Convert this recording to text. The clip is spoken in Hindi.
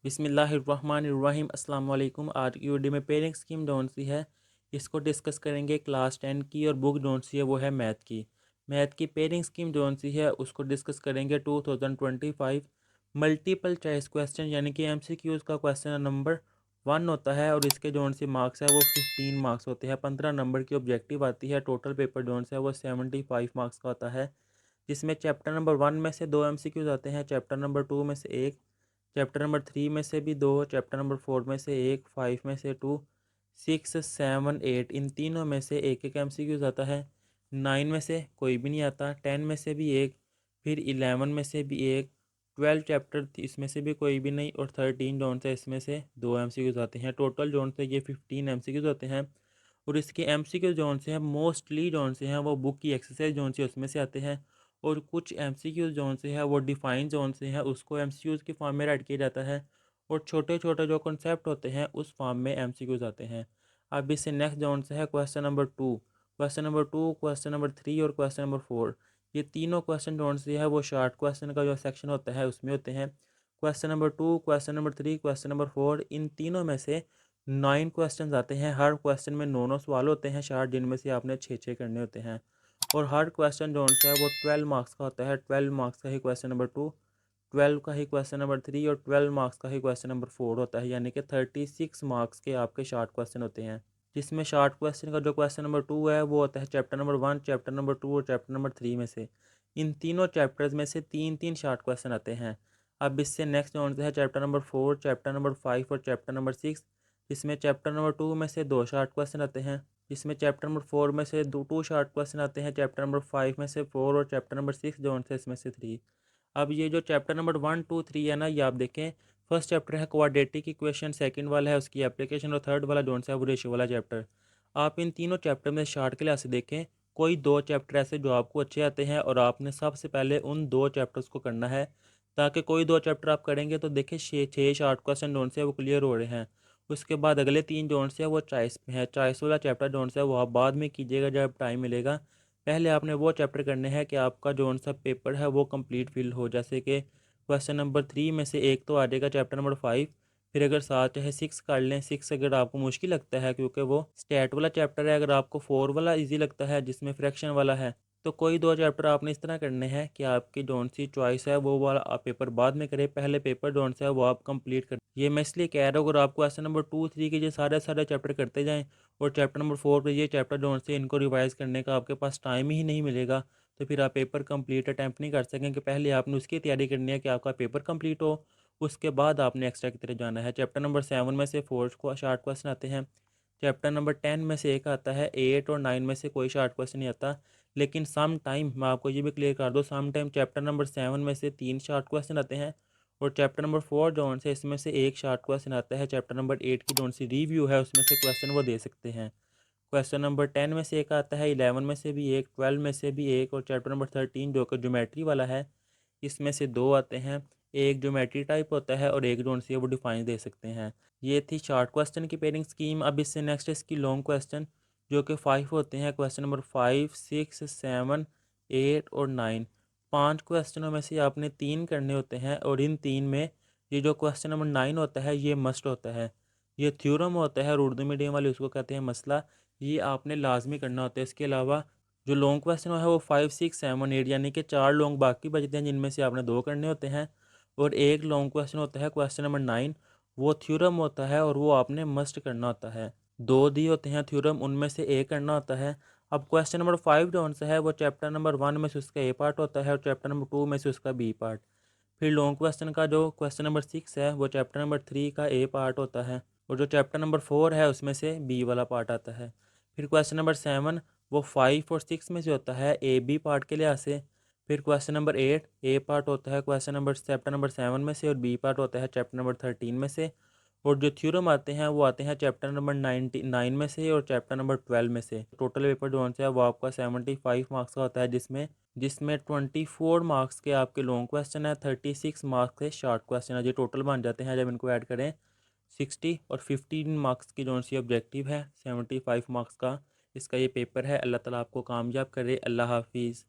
बिस्मिल्लाहिर्रहमानिर्रहीम अस्सलाम वालेकुम। आज की वीडियो में पेयरिंग स्कीम जौन सी है इसको डिस्कस करेंगे। क्लास 10 की और बुक जौन सी है वो है मैथ की। मैथ की पेयरिंग स्कीम जौन सी है उसको डिस्कस करेंगे 2025 मल्टीपल चॉइस क्वेश्चन यानी कि एमसीक्यूज़ का क्वेश्चन नंबर 1 होता है और इसके जौन सी मार्क्स है वो 15 मार्क्स होते हैं। 15 नंबर की ऑब्जेक्टिव आती है। टोटल पेपर जौन सा है वो 75 मार्क्स का होता है, जिसमें चैप्टर नंबर 1 में से 2 एमसीक्यूज़ आते हैं, चैप्टर नंबर 2 में से एक, चैप्टर नंबर 3 में से भी 2, चैप्टर नंबर 4 में से एक, 5 में से 2, 6, 7, 8 इन तीनों में से एक एक एमसीक्यूज आता है। 9 में से कोई भी नहीं आता, 10 में से भी एक, फिर 11 में से भी एक, 12 चैप्टर इसमें से भी कोई भी नहीं, और 13 जोन से इसमें से 2 एमसीक्यूज आते हैं। टोटल जोन से ये 15 एमसीक्यूज होते हैं। और इसके एमसीक्यू जोन से हैं मोस्टली जोन से हैं वो बुक की एक्सरसाइज जोन से उसमें से आते हैं, और कुछ एमसीक्यूज जोन से है वो डिफाइन जोन से है उसको एमसीक्यूज के फॉर्म में ऐड किया जाता है, और छोटे छोटे जो कॉन्सेप्ट होते हैं उस फॉर्म में एमसीक्यूज आते हैं। अब इससे नेक्स्ट जोन से है question number 2, question number 2, question number 3 और क्वेश्चन नंबर 4। ये तीनों क्वेश्चन जोन से है वो शॉर्ट क्वेश्चन का जो सेक्शन होता है उसमें होते हैं। Question number 2, question number 3, question number 4 इन तीनों में से 9 क्वेश्चन आते हैं। हर क्वेश्चन में 9 सवाल होते हैं शार्ट, जिनमें से आपने 6 करने होते हैं, और हर क्वेश्चन जो है वो 12 मार्क्स का होता है। 12 मार्क्स का ही क्वेश्चन नंबर 2, 12 का ही क्वेश्चन नंबर 3 और 12 मार्क्स का ही क्वेश्चन नंबर 4 होता है, यानी कि 36 मार्क्स के आपके शार्ट क्वेश्चन होते हैं। जिसमें शार्ट क्वेश्चन का जो क्वेश्चन नंबर 2 है वो होता है चैप्टर नंबर 1, चैप्टर नंबर 2 और चैप्टर नंबर 3 में से। इन तीनों चैप्टर्स में से तीन तीन शार्ट क्वेश्चन आते हैं। अब इससे नेक्स्ट जो है चैप्टर नंबर 4, चैप्टर नंबर 5 और चैप्टर नंबर 6, जिसमें चैप्टर नंबर 2 में से 2 शार्ट क्वेश्चन आते हैं, जिसमें चैप्टर नंबर 4 में से 2 शार्ट क्वेश्चन आते हैं, चैप्टर नंबर 5 में से 4 और चैप्टर नंबर 6 जो है इसमें से 3। अब ये जो चैप्टर नंबर 1, 2, 3 है ना, ये आप देखें, फर्स्ट चैप्टर है क्वाड्रेटिक इक्वेशन, सेकंड वाला है उसकी एप्लीकेशन, और थर्ड वाला जोन सा है वो रेशियो वाला चैप्टर। आप इन तीनों चैप्टर में शार्ट के लिहाज से देखें, कोई 2 चैप्टर ऐसे जो आपको अच्छे आते हैं और आपने सबसे पहले उन 2 चैप्टर्स को करना है, ताकि कोई 2 चैप्टर आप करेंगे तो देखिए 6 शार्ट क्वेश्चन जोन से वो क्लियर हो रहे हैं। उसके बाद अगले 3 जोन से है वो चॉइस में है। चॉइस वाला चैप्टर जोन से है वो आप बाद में कीजिएगा जब टाइम मिलेगा। पहले आपने वो चैप्टर करने हैं कि आपका जोन सा पेपर है वो कंप्लीट फिल हो। जैसे कि क्वेश्चन नंबर 3 में से एक तो आ जाएगा चैप्टर नंबर 5, फिर अगर साथ चाहे 6 कर लें। 6 अगर आपको मुश्किल लगता है क्योंकि वो स्टैट वाला चैप्टर है, अगर आपको 4 वाला इजी लगता है जिसमें फ्रैक्शन वाला है, तो कोई 2 चैप्टर आपने इस तरह करने हैं कि आपकी जौन सी चॉइस है वो वाला आप पेपर बाद में करें, पहले पेपर जौन सा है वो आप कंप्लीट करें। ये मैं इसलिए कह रहा हूँ, अगर आपको ऐसा नंबर 2, 3 के ये सारे सारे चैप्टर करते जाएं और चैप्टर नंबर 4 पे ये चैप्टर जौन से इनको रिवाइज़ करने का आपके पास टाइम ही नहीं मिलेगा, तो फिर आप पेपर कंप्लीट अटैम्प्ट नहीं कर सकेंगे। पहले आपने उसकी तैयारी करनी है कि आपका पेपर कंप्लीट हो, उसके बाद आपने एक्स्ट्रा की तरफ जाना है। चैप्टर नंबर 7 में से 4 को शार्ट क्वेश्चन आते हैं, चैप्टर नंबर 10 में से एक आता है, 8 और 9 में से कोई शार्ट क्वेश्चन नहीं आता। लेकिन सम टाइम मैं आपको ये भी क्लियर कर दूँ, सम टाइम चैप्टर नंबर 7 में से 3 शार्ट क्वेश्चन आते हैं, और चैप्टर नंबर 4 जोन से इसमें से एक शार्ट क्वेश्चन आता है। चैप्टर नंबर 8 की जोन सी रिव्यू है उसमें से क्वेश्चन वो दे सकते हैं। क्वेश्चन नंबर 10 में से एक आता है, 11 में से भी एक, 12 में से भी एक, और चैप्टर नंबर 13 जो कि ज्योमेट्री वाला है इसमें से 2 आते हैं। एक ज्योमेट्री टाइप होता है और एक जोन सी है वो डिफाइन दे सकते हैं। ये थी शॉर्ट क्वेश्चन की पेयरिंग स्कीम। अब इससे नेक्स्ट है इसकी लॉन्ग क्वेश्चन, जो कि 5 होते हैं। क्वेश्चन नंबर 5, 6, 7, 8 और 9, 5 क्वेश्चनों में से आपने 3 करने होते हैं, और इन 3 में ये जो क्वेश्चन नंबर 9 होता है ये मस्ट होता है। ये थ्योरम होता है और उर्दू मीडियम वाले उसको कहते हैं मसला। ये आपने लाजमी करना होता है। इसके अलावा जो लॉन्ग क्वेश्चन है वो 5, 6, 7, 8 यानी कि 4 लॉन्ग बाकी बचते हैं, जिनमें से आपने 2 करने होते हैं, और एक लॉन्ग क्वेश्चन होता है क्वेश्चन नंबर 9, वो थ्योरम होता है और वो आपने मस्ट करना होता है। 2 दिए होते हैं थ्योरम, उनमें से एक करना होता है। अब क्वेश्चन नंबर 5 जो आंसर है वो चैप्टर नंबर 1 में से उसका ए पार्ट होता है और चैप्टर नंबर 2 में से उसका बी पार्ट। फिर लॉन्ग क्वेश्चन का जो क्वेश्चन नंबर 6 है वो चैप्टर नंबर 3 का ए पार्ट होता है, और जो चैप्टर नंबर 4 है उसमें से बी वाला पार्ट आता है। फिर क्वेश्चन नंबर 7 वो 5 और 6 में से होता है ए बी पार्ट के लिहाज से। फिर क्वेश्चन नंबर 8 ए पार्ट होता है क्वेश्चन नंबर चैप्टर नंबर 7 में से, और बी पार्ट होता है चैप्टर नंबर 13 में से। और जो थ्योरम आते हैं वो आते हैं चैप्टर नंबर 99 में से और चैप्टर नंबर 12 में से। टोटल पेपर जो है वो आपका 75 मार्क्स का होता है, जिसमें जिसमें 24 मार्क्स के आपके लॉन्ग क्वेश्चन है, 36 मार्क्स के शॉर्ट क्वेश्चन है। ये टोटल बन जाते हैं जब इनको ऐड करें 60, और 15 मार्क्स की जो सी ऑब्जेक्टिव है 75 मार्क्स का इसका ये पेपर है। अल्लाह ताला आपको कामयाब करे। अल्लाह हाफिज़।